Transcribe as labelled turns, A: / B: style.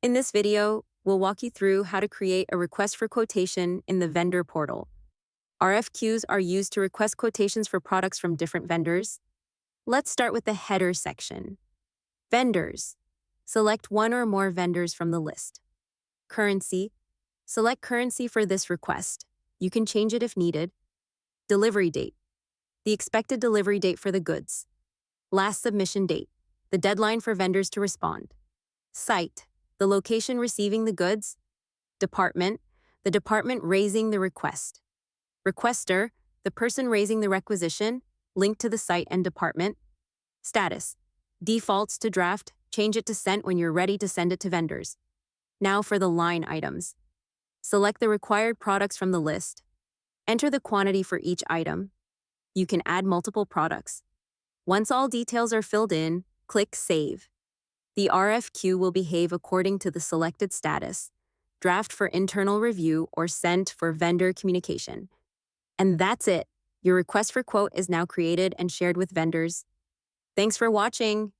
A: In this video, we'll walk you through how to create a request for quotation in the vendor portal. RFQs are used to request quotations for products from different vendors. Let's start with the header section. Vendors. Select one or more vendors from the list. Currency. Select currency for this request. You can change it if needed. Delivery date. The expected delivery date for the goods. Last submission date. The deadline for vendors to respond. Site. The location receiving the goods. Department. The department raising the request. Requester. The person raising the requisition. Link to the site and department. Status. Defaults to draft. Change it to sent when you're ready to send it to vendors. Now for the line items. Select the required products from the list. Enter the quantity for each item. You can add multiple products. Once all details are filled in, click Save. The RFQ will behave according to the selected status, draft for internal review or sent for vendor communication. And that's it. Your request for quote is now created and shared with vendors. Thanks for watching.